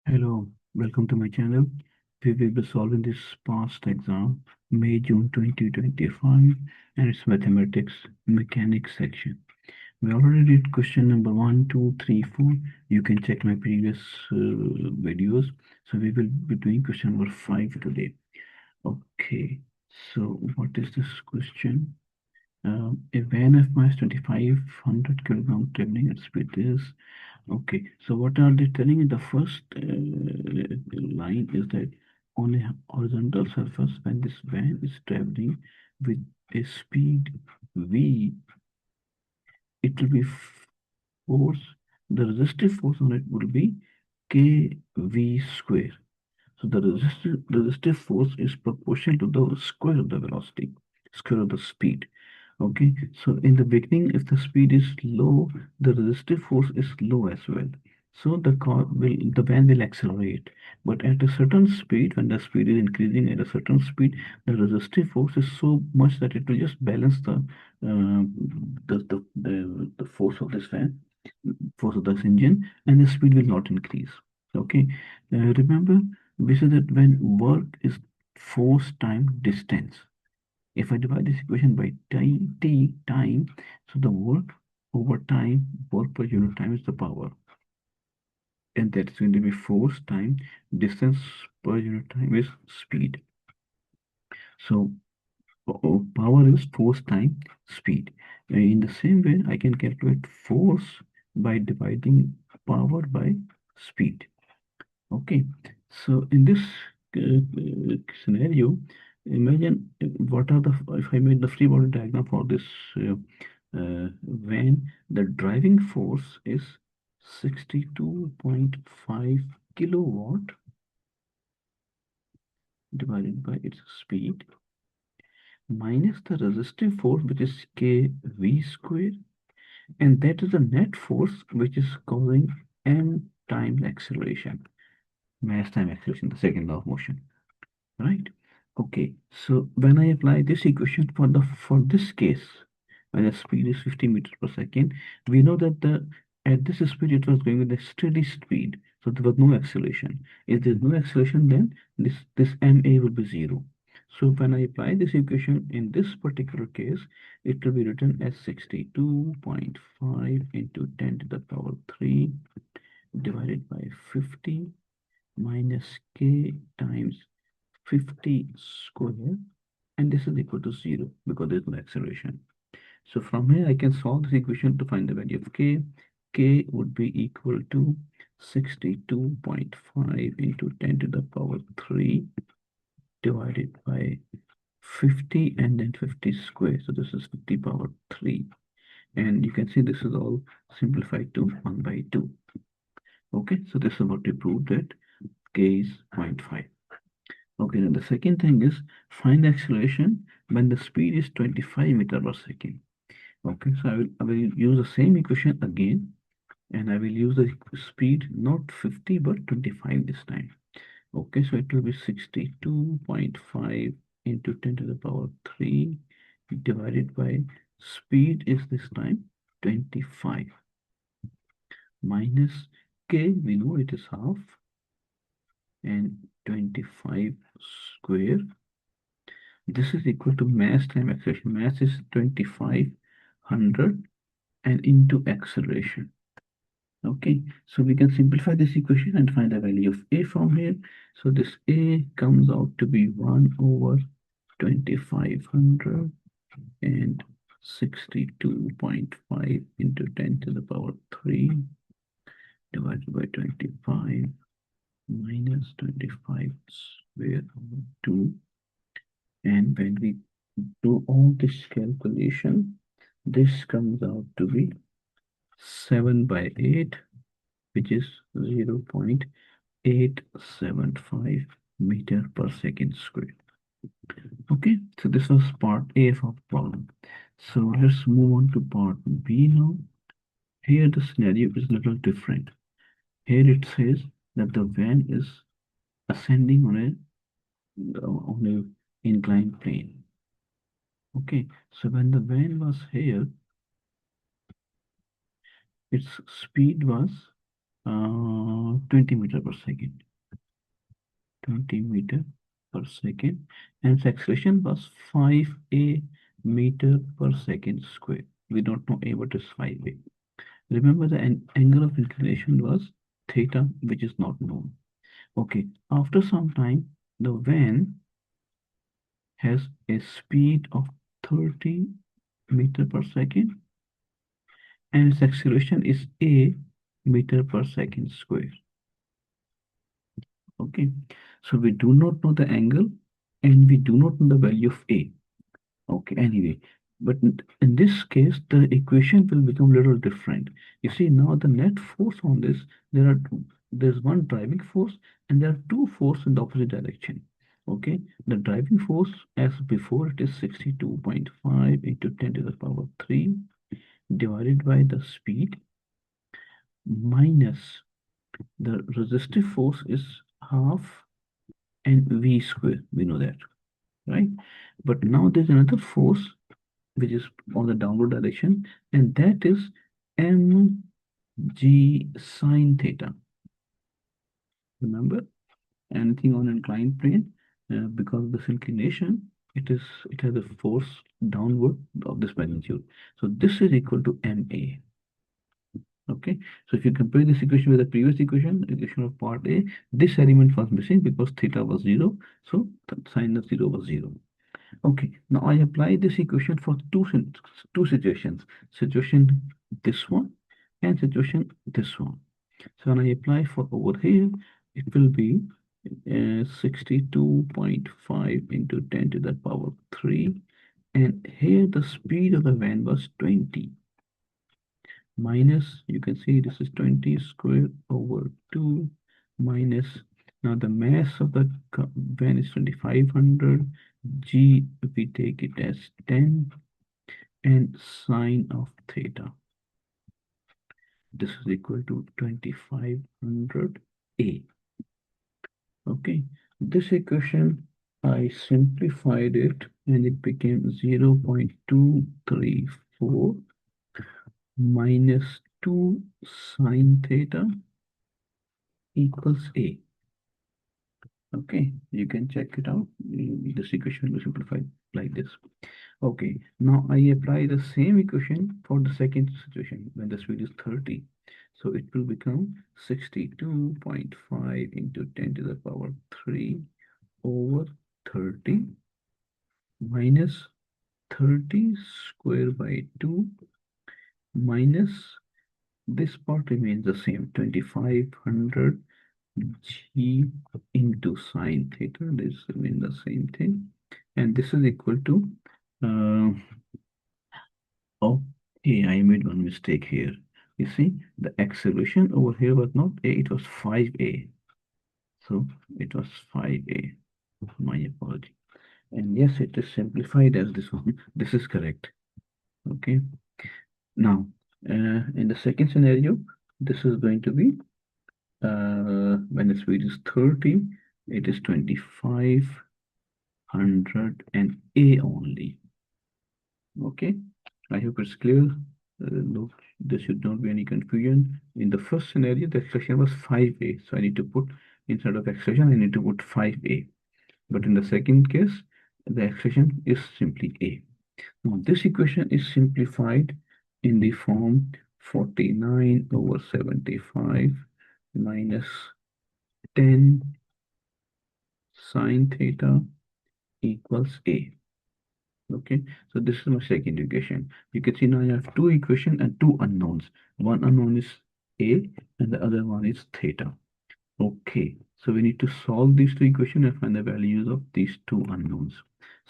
Hello, welcome to my channel. We will be solving this past exam, May June 2025, and it's mathematics mechanics section. We already did question number 1, 2, 3, 4. You can check my previous videos. So we will be doing question number 5 today. Okay, so what is this question? A van of mass 2500 kilogram traveling at speed is. Okay, so what are they telling in the first line is that on a horizontal surface, when this van is traveling with a speed v, it will be force, the resistive force on it will be kv square. So the resistive force is proportional to the square of the velocity, square of the speed. Okay, so in the beginning, if the speed is low, the resistive force is low as well. So the van will accelerate. But at a certain speed, when the speed is increasing at a certain speed, the resistive force is so much that it will just balance the force of this fan, force of this engine, and the speed will not increase. Okay, remember we said that when work is force time distance. If I divide this equation by time, so the work over time, work per unit time is the power. And that's going to be force time, distance per unit time is speed. So power is force time speed. In the same way, I can calculate force by dividing power by speed. Okay, so in this scenario, imagine what are the if I made the free body diagram for this van, the driving force is 62.5 kilowatt divided by its speed minus the resistive force, which is kv square, and that is the net force which is causing m times acceleration, mass time acceleration, the second law of motion. Right? Okay, so when I apply this equation for this case, when the speed is 50 meters per second, we know that the at this speed it was going with a steady speed, so there was no acceleration. If there's no acceleration, then this ma will be zero. So when I apply this equation in this particular case, it will be written as 62.5 into 10 to the power 3 divided by 50 minus k times 50 square, and this is equal to 0 because there is no acceleration. So from here I can solve this equation to find the value of k. K would be equal to 62.5 into 10 to the power 3 divided by 50 and then 50 square. So this is 50 power 3. And you can see this is all simplified to 1 by 2. Okay, so this is what we proved that k is 0.5. Okay, then the second thing is find the acceleration when the speed is 25 meter per second. Okay, so I will use the same equation again, and I will use the speed not 50 but 25 this time. Okay, so it will be 62.5 into 10 to the power 3 divided by speed is this time 25 minus k, we know it is half, and 25 square. This is equal to mass time acceleration. Mass is 2500 and into acceleration. Okay, so we can simplify this equation and find the value of A from here. So this A comes out to be 1 over 2500 and 62.5 into 10 to the power 3 divided by 25 minus 25 square over 2. And when we do all this calculation, this comes out to be 7 by 8, which is 0.875 meter per second squared. Okay, so this was part A of our problem. So let's move on to part B now. Here the scenario is a little different. Here it says that the van is ascending on a inclined plane. Okay, so when the van was here, its speed was 20 meter per second. 20 meter per second. And its acceleration was 5a meter per second square. We don't know a, what is 5a. Remember the angle of inclination was theta, which is not known. Okay, after some time, the van has a speed of 30 meter per second and its acceleration is a meter per second square. Okay, so we do not know the angle and we do not know the value of a. Okay, anyway, but in this case, the equation will become a little different. You see, now the net force on this, there's one driving force and there are two forces in the opposite direction. Okay, the driving force as before it is 62.5 into 10 to the power 3 divided by the speed minus the resistive force is half and v square. We know that, right? But now there's another force which is on the downward direction, and that is mg sine theta. Remember, anything on inclined plane, because of this inclination, it has a force downward of this magnitude. So this is equal to ma. Okay, so if you compare this equation with the previous equation of part A, this element was missing because theta was 0, so the sine of 0 was 0. Okay, now I apply this equation for two situations. Situation this one and situation this one. So when I apply for over here, it will be 62.5 into 10 to the power 3. And here the speed of the van was 20 minus, you can see this is 20 square over 2 minus, now the mass of the van is 2500, g we take it as 10, and sine of theta, this is equal to 2500 a. Okay, this equation I simplified it and it became 0.234 minus 2 sine theta equals a. Okay, you can check it out. This equation will simplify like this. Okay, now I apply the same equation for the second situation when the speed is 30. So it will become 62.5 into 10 to the power 3 over 30 minus 30 square by 2 minus this part remains the same, 2500 g into sine theta. This remains the same thing, and this is equal to okay, I made one mistake here. You see, the acceleration over here was not a, it was 5a. So it was 5a. My apology. And yes, it is simplified as this one. This is correct. Okay. Now, in the second scenario, this is going to be when the speed is 30, it is 2500 and a only. Okay, I hope it's clear. Look, there should not be any confusion. In the first scenario, the acceleration was 5a. So I need to put, instead of acceleration, I need to put 5a. But in the second case, the acceleration is simply a. Now, this equation is simplified in the form 49 over 75 minus 10 sine theta equals a. Okay, so this is my second equation. You can see now I have two equations and two unknowns. One unknown is a and the other one is theta. Okay, so we need to solve these two equations and find the values of these two unknowns.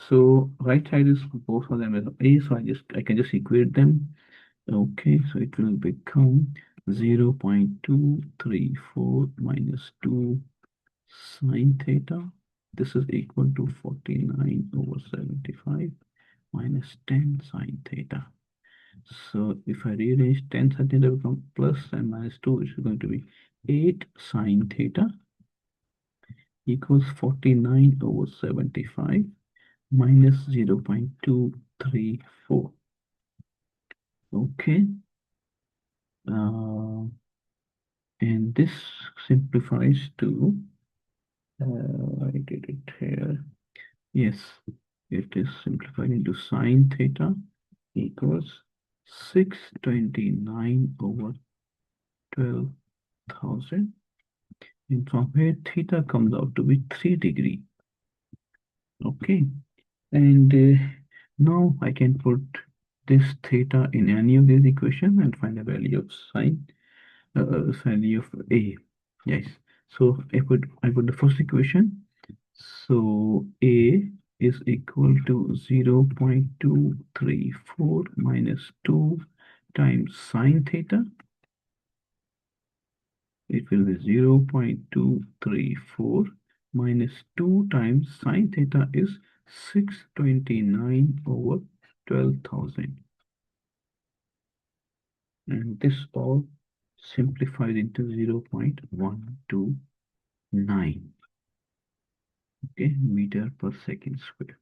So right side is both of them as a, so I can just equate them. Okay, so it will become 0.234 minus 2 sine theta. This is equal to 49 over 75 minus 10 sine theta. So if I rearrange 10 sine theta become plus and minus 2, it's going to be 8 sine theta equals 49 over 75 minus 0.234. Okay. and this simplifies to, I did it here. Yes, it is simplified into sine theta equals 629 over 12,000. And from here, theta comes out to be 3 degree. Okay, and now I can put this theta in any of these equations and find the value of sine, value of A. Yes, so I put the first equation. So A is equal to 0.234 minus 2 times sine theta. It will be 0.234 minus 2 times sine theta is 629 over 12,000. And this all simplified into 0.129, okay, meter per second square.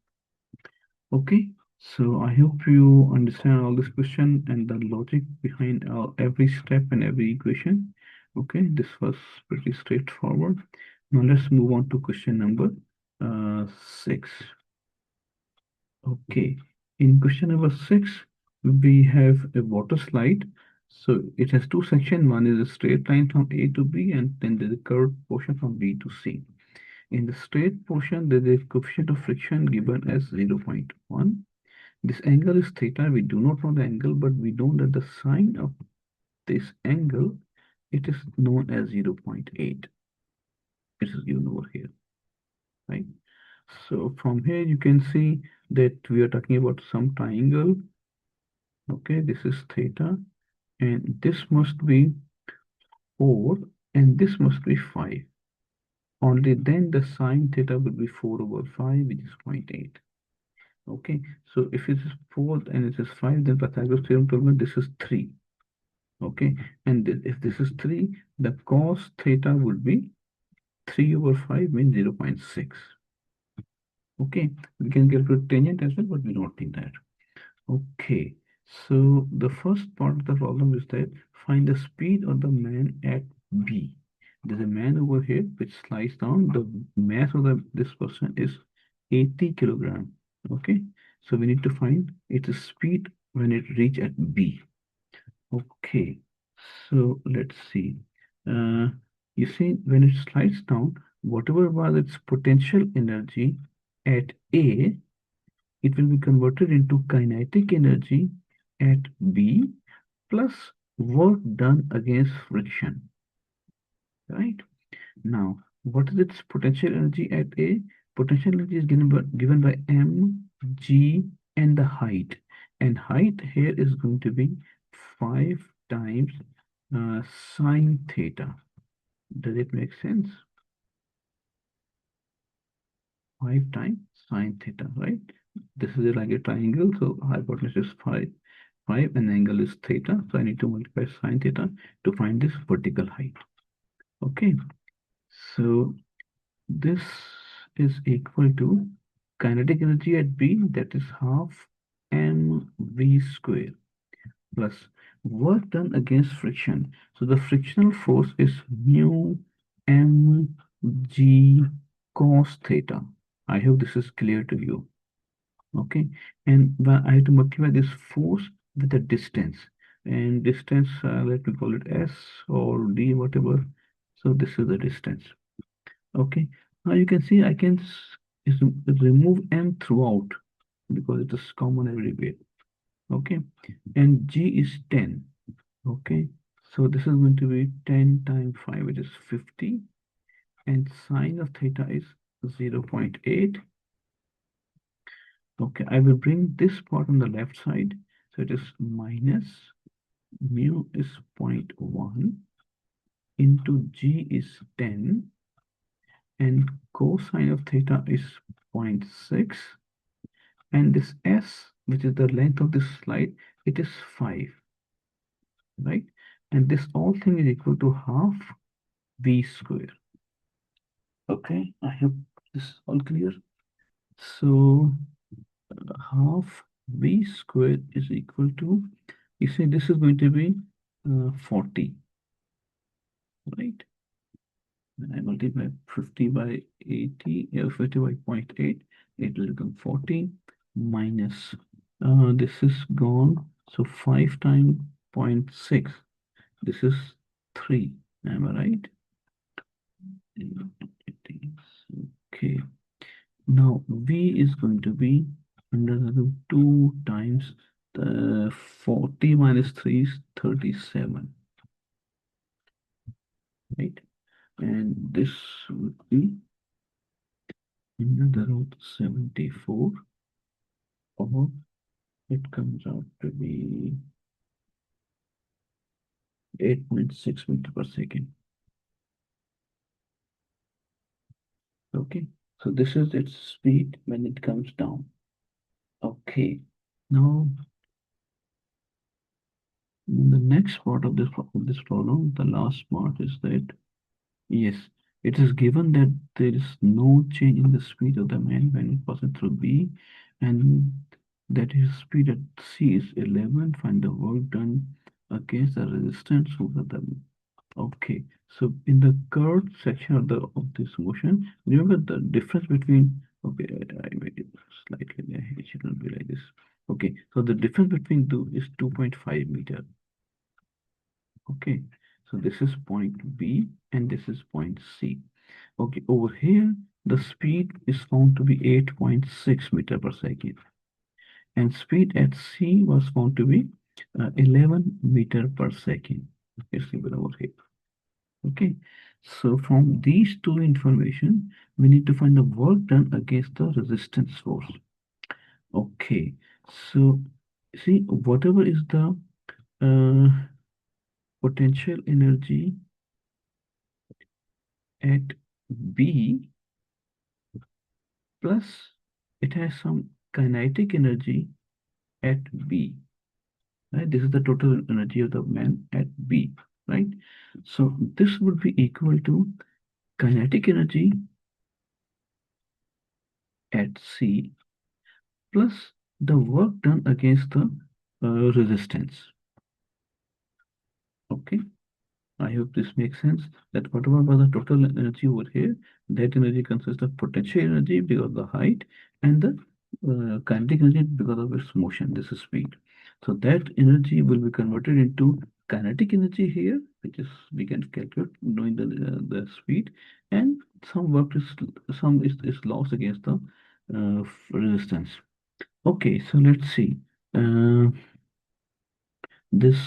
Okay, so I hope you understand all this question and the logic behind every step and every equation. Okay, this was pretty straightforward. Now let's move on to question number 6. Okay, in question number 6, we have a water slide. So it has two sections. One is a straight line from A to B, and then there's a curved portion from B to C. In the straight portion, there is a coefficient of friction given as 0.1. This angle is theta. We do not know the angle, but we know that the sine of this angle, it is known as 0.8. It is given over here, right? So from here, you can see that we are talking about some triangle. Okay, this is theta, and this must be 4, and this must be 5. Only then the sine theta will be 4 over 5, which is 0.8. Okay, so if it is 4 and it is 5, then Pythagoras theorem told me this is 3. Okay, and if this is 3, the cos theta would be 3 over 5 means 0.6. Okay, we can calculate tangent as well, but we don't need that. Okay, so the first part of the problem is that find the speed of the man at B. There's a man over here which slides down. The mass of this person is 80 kilogram. Okay, so we need to find its speed when it reach at B. Okay, so let's see. Uh, you see, when it slides down, whatever was its potential energy at A, it will be converted into kinetic energy at B plus work done against friction, right? Now, what is its potential energy at A? Potential energy is given by m, g, and the height. And height here is going to be 5 times sine theta. Does it make sense? 5 times sine theta, right? This is like a triangle, so hypotenuse is 5 and angle is theta. So I need to multiply sine theta to find this vertical height. Okay, so this is equal to kinetic energy at B, that is half mv square, plus work done against friction. So the frictional force is mu mg cos theta. I hope this is clear to you. Okay, and I have to multiply this force with the distance, and distance, let me call it s or d, whatever. So this is the distance. Okay, now you can see I can remove m throughout because it is common everywhere. Okay, and g is 10. Okay, so this is going to be 10 times 5, which is 50, and sine of theta is 0.8. Okay, I will bring this part on the left side. So it is minus mu is 0.1 into g is 10, and cosine of theta is 0.6, and this s, which is the length of this slide, it is 5, right? And this all thing is equal to half v square. Okay, I hope this is all clear. So half v squared is equal to, you see this is going to be 40. right? When I multiply 50 by 80, 50 by 0.8, it will become 14 minus, this is gone, so 5 times 0.6, this is 3, am I right? Okay, now V is going to be under the root 2 times the 40 minus 3 is 37, right? And this would be under the root 74, or it comes out to be 8.6 meter per second. Okay, so this is its speed when it comes down. Okay, now the next part of this problem, the last part is that yes, it is given that there is no change in the speed of the man when it passes through B, and that his speed at C is 11. Find the work done against the resistance over the. Okay, so in the curved section of this motion, remember the difference between. Okay, I made it slightly. It shouldn't be like this. Okay, so the difference between two is 2.5 meter. Okay, so this is point B and this is point C. Okay, over here, the speed is found to be 8.6 meter per second. And speed at C was found to be 11 meter per second. It's given over here. Okay, so from these two information, we need to find the work done against the resistance force. Okay, so see, whatever is the uh, potential energy at B, plus it has some kinetic energy at B, right? This is the total energy of the man at B, right? So this would be equal to kinetic energy at C plus the work done against the resistance. Okay, I hope this makes sense, that whatever was the total energy over here, that energy consists of potential energy because of the height and the kinetic energy because of its motion, this is speed. So that energy will be converted into kinetic energy here, which is we can calculate knowing the speed, and some work is is lost against the resistance. Okay, so let's see. Uh, this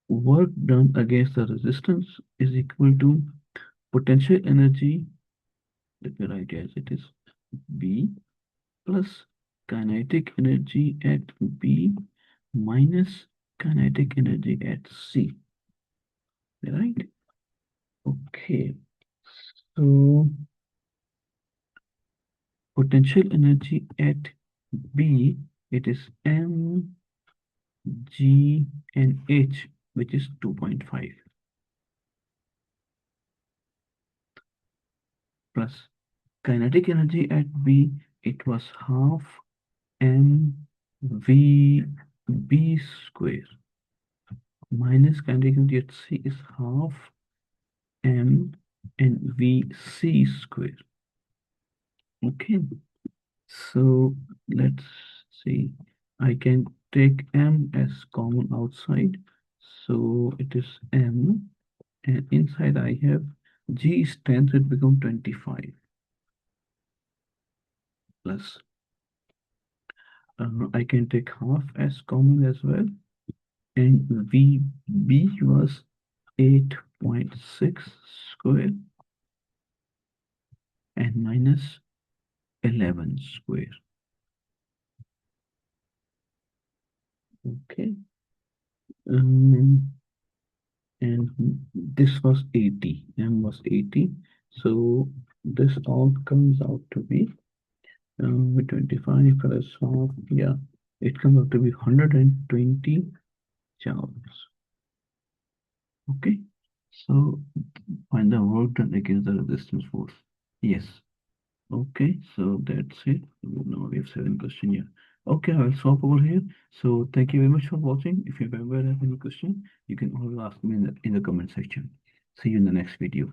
work done against the resistance is equal to potential energy, let me write as it is, B plus kinetic energy at B minus kinetic energy at C, right? Okay, so potential energy at B, it is M, G, and H, which is 2.5, plus kinetic energy at B, it was half M V B square, minus kinetic energy at C is half M and V C square. Okay, so let's see. I can take M as common outside. So it is M, and inside I have G is 10, so it become 25, plus I can take half as common as well, and VB was 8.6 square and minus 11 square. Okay. Um, and this was 80, M was 80. So this all comes out to be 25 plus half, yeah, it comes out to be 120 joules. Okay, so find the work done against the resistance force. Yes. Okay, so that's it. Now we have 7 questions here. Okay, I'll stop over here. So thank you very much for watching. If you ever have any question, you can always ask me in the comment section. See you in the next video.